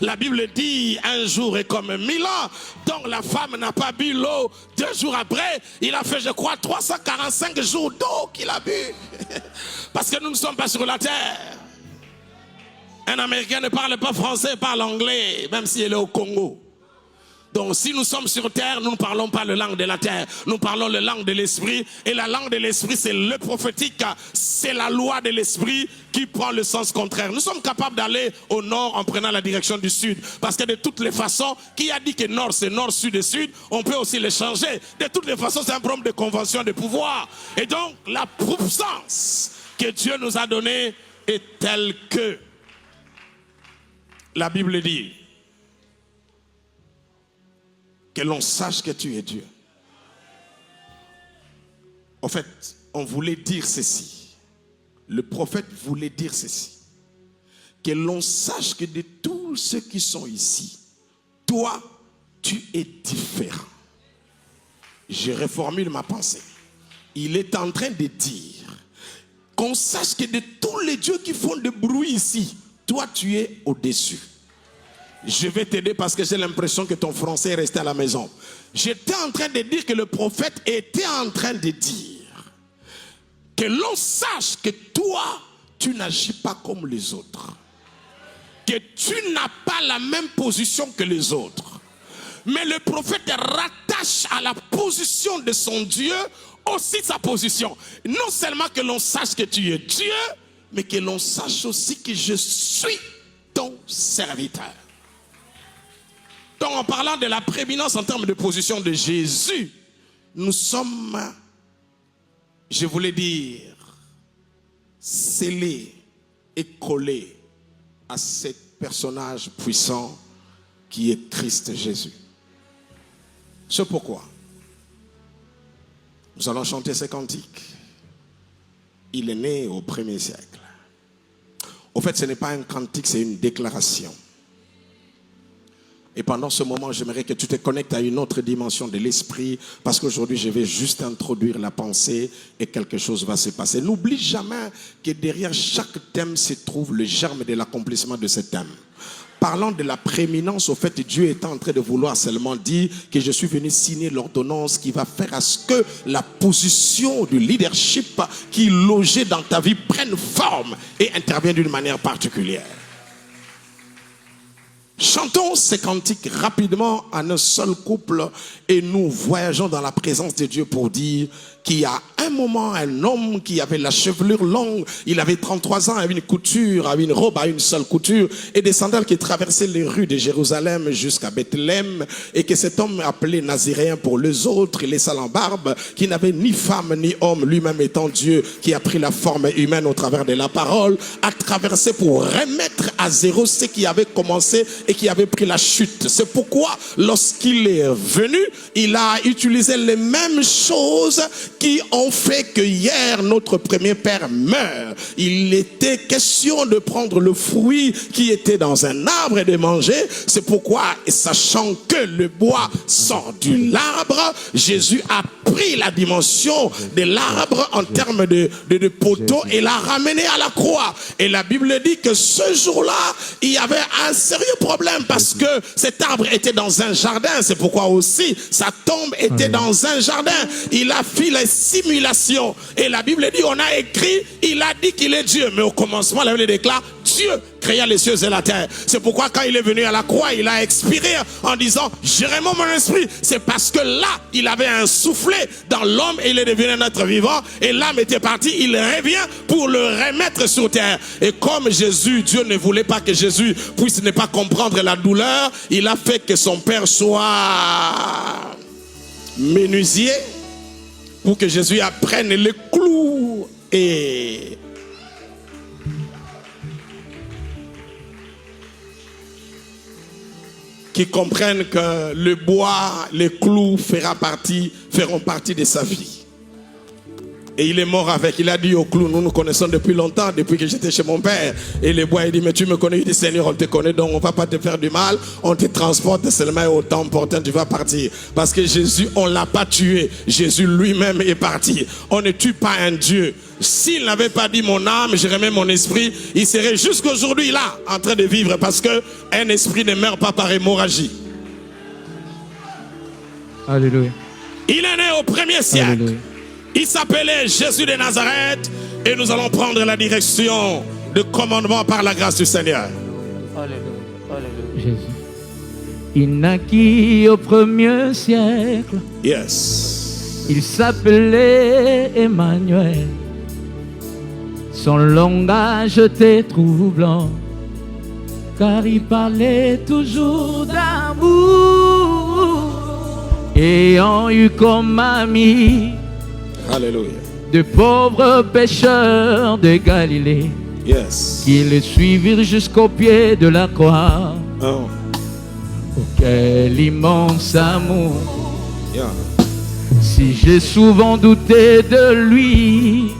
La Bible dit un jour est comme 1000 ans. Donc la femme n'a pas bu l'eau 2 jours après. Il a fait, je crois, 345 jours d'eau qu'il a bu. Parce que nous ne sommes pas sur la terre. Un Américain ne parle pas français, il parle anglais, même s'il est au Congo. Donc si nous sommes sur terre, nous ne parlons pas la langue de la terre, nous parlons la langue de l'esprit. Et la langue de l'esprit, c'est le prophétique, c'est la loi de l'esprit qui prend le sens contraire. Nous sommes capables d'aller au nord en prenant la direction du sud. Parce que de toutes les façons, qui a dit que nord c'est nord, sud et sud, on peut aussi les changer. De toutes les façons, c'est un problème de convention de pouvoir. Et donc, la puissance que Dieu nous a donnée est telle que la Bible dit que l'on sache que tu es Dieu. En fait, on voulait dire ceci. Le prophète voulait dire ceci. Que l'on sache que de tous ceux qui sont ici, toi, tu es différent. Je reformule ma pensée. Il est en train de dire qu'on sache que de tous les dieux qui font de bruit ici, toi, tu es au-dessus. Je vais t'aider parce que j'ai l'impression que ton français est resté à la maison. J'étais en train de dire que le prophète était en train de dire que l'on sache que toi, tu n'agis pas comme les autres. Que tu n'as pas la même position que les autres. Mais le prophète rattache à la position de son Dieu aussi sa position. Non seulement que l'on sache que tu es Dieu, mais que l'on sache aussi que je suis ton serviteur. Donc en parlant de la prééminence en termes de position de Jésus, nous sommes, je voulais dire, scellés et collés à ce personnage puissant qui est Christ Jésus. C'est pourquoi nous allons chanter ces cantiques. Il est né au 1er siècle. Au fait, ce n'est pas un cantique, c'est une déclaration. Et pendant ce moment, j'aimerais que tu te connectes à une autre dimension de l'esprit, parce qu'aujourd'hui, je vais juste introduire la pensée et quelque chose va se passer. N'oublie jamais que derrière chaque thème se trouve le germe de l'accomplissement de ce thème. Parlant de la prééminence, au fait, Dieu est en train de vouloir seulement dire que je suis venu signer l'ordonnance qui va faire à ce que la position du leadership qui est logée dans ta vie prenne forme et intervienne d'une manière particulière. Chantons ces cantiques rapidement en un seul couple et nous voyageons dans la présence de Dieu pour dire qu'il y a un moment, un homme qui avait la chevelure longue, il avait 33 ans, avait une couture, avait une robe à une seule couture et des sandales qui traversaient les rues de Jérusalem jusqu'à Bethléem, et que cet homme appelé Naziréen pour les autres, les sales en barbe, qui n'avait ni femme ni homme, lui-même étant Dieu, qui a pris la forme humaine au travers de la parole, a traversé pour remettre à zéro ce qui avait commencé et qui avait pris la chute. C'est pourquoi lorsqu'il est venu, il a utilisé les mêmes choses qui ont fait que hier notre premier père meurt. Il était question de prendre le fruit qui était dans un arbre et de manger. C'est pourquoi, sachant que le bois sort de l'arbre, Jésus a pris la dimension de l'arbre en termes de poteau et l'a ramené à la croix. Et la Bible dit que ce jour-là, il y avait un sérieux problème parce que cet arbre était dans un jardin. C'est pourquoi aussi sa tombe était dans un jardin. Il a fait les simulations. Et la Bible dit, on a écrit, il a dit qu'il est Dieu. Mais au commencement, la Bible déclare, Dieu créa les cieux et la terre. C'est pourquoi quand il est venu à la croix, il a expiré en disant, je remonte mon esprit. C'est parce que là, il avait un soufflet dans l'homme et il est devenu un être vivant. Et l'âme était partie, il revient pour le remettre sur terre. Et comme Jésus, Dieu ne voulait pas que Jésus puisse ne pas comprendre la douleur, il a fait que son père soit menuisier pour que Jésus apprenne les clous et qui comprennent que le bois, les clous feront partie de sa vie. Et il est mort avec, il a dit aux clous, nous nous connaissons depuis longtemps, depuis que j'étais chez mon père. Et le bois, il dit, mais tu me connais, il dit, Seigneur, on te connaît, donc on ne va pas te faire du mal, on te transporte seulement au temps opportun, tu vas partir. Parce que Jésus, on ne l'a pas tué, Jésus lui-même est parti. On ne tue pas un Dieu. S'il n'avait pas dit mon âme, je remets mon esprit, il serait jusqu'aujourd'hui là, en train de vivre, parce qu'un esprit ne meurt pas par hémorragie. Alléluia. Il est né au 1er siècle. Alléluia. Il s'appelait Jésus de Nazareth et nous allons prendre la direction de commandement par la grâce du Seigneur. Alléluia. Alléluia. Jésus. Il naquit au 1er siècle. Yes. Il s'appelait Emmanuel. Son langage était troublant, car il parlait toujours d'amour, ayant eu comme ami Alléluia. de pauvres pécheurs de Galilée, Yes. qui le suivirent jusqu'au pied de la croix. Oh. Oh, quel immense amour! Yeah. Si j'ai souvent douté de lui,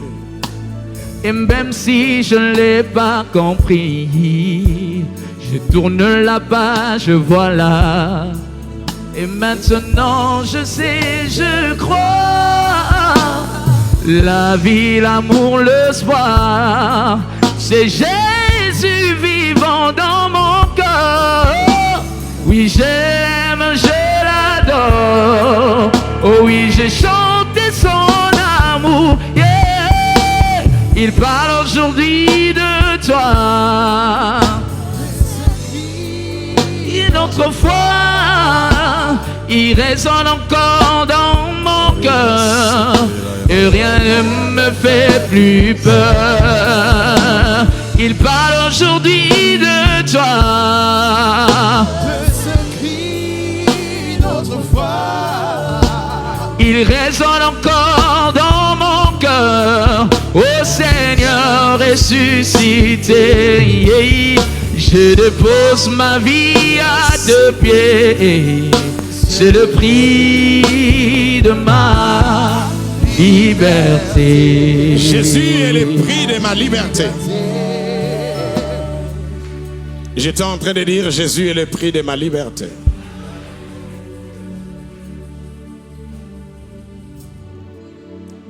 et même si je ne l'ai pas compris, je tourne la page, voilà. Et maintenant je sais, je crois. La vie, l'amour, l'espoir, c'est Jésus vivant dans mon cœur. Oui, j'aime, je l'adore. Oh oui, j'ai chanté son amour. Yeah. Il parle aujourd'hui de toi. Une autre fois, il résonne encore dans mon cœur. Et rien ne me fait plus peur. Il parle aujourd'hui de toi. Il résonne encore dans mon cœur. Ô Seigneur ressuscité, je dépose ma vie à tes pieds. C'est le prix de ma liberté. Jésus est le prix de ma liberté. J'étais en train de dire, Jésus est le prix de ma liberté.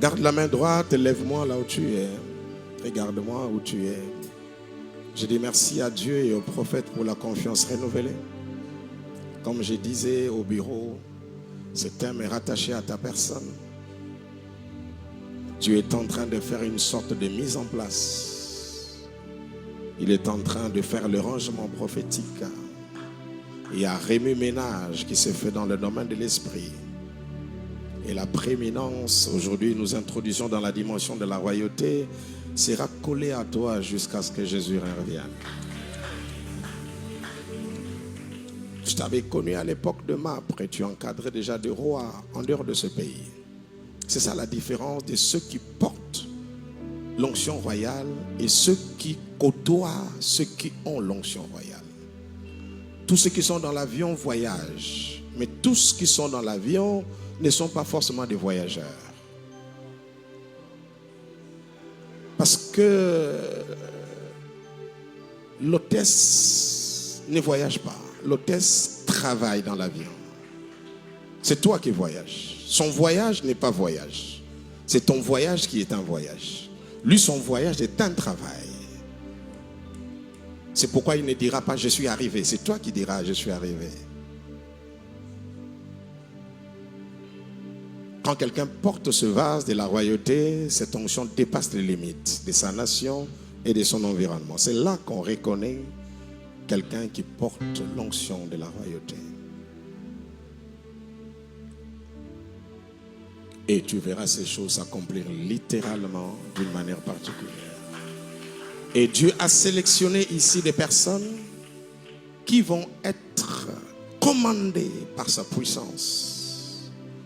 Garde la main droite, lève-moi là où tu es. Regarde-moi où tu es. Je dis merci à Dieu et au prophète pour la confiance renouvelée. Comme je disais au bureau, ce thème est rattaché à ta personne. Dieu est en train de faire une sorte de mise en place. Il est en train de faire le rangement prophétique. Il y a un remue-ménage qui se fait dans le domaine de l'esprit. Et la prééminence, aujourd'hui nous introduisons dans la dimension de la royauté, sera collée à toi jusqu'à ce que Jésus revienne. Je t'avais connu à l'époque de Mapre et tu encadrais déjà des rois en dehors de ce pays. C'est ça la différence de ceux qui portent l'onction royale et ceux qui côtoient ceux qui ont l'onction royale. Tous ceux qui sont dans l'avion voyagent, mais tous ceux qui sont dans l'avion ne sont pas forcément des voyageurs. Parce que l'hôtesse ne voyage pas. L'hôtesse travaille dans l'avion. C'est toi qui voyages. Son voyage n'est pas voyage. C'est ton voyage qui est un voyage. Lui, son voyage est un travail. C'est pourquoi il ne dira pas « je suis arrivé ». C'est toi qui diras « je suis arrivé ». Quand quelqu'un porte ce vase de la royauté, cette onction dépasse les limites de sa nation et de son environnement. C'est là qu'on reconnaît quelqu'un qui porte l'onction de la royauté. Et tu verras ces choses s'accomplir littéralement d'une manière particulière. Et Dieu a sélectionné ici des personnes qui vont être commandées par sa puissance.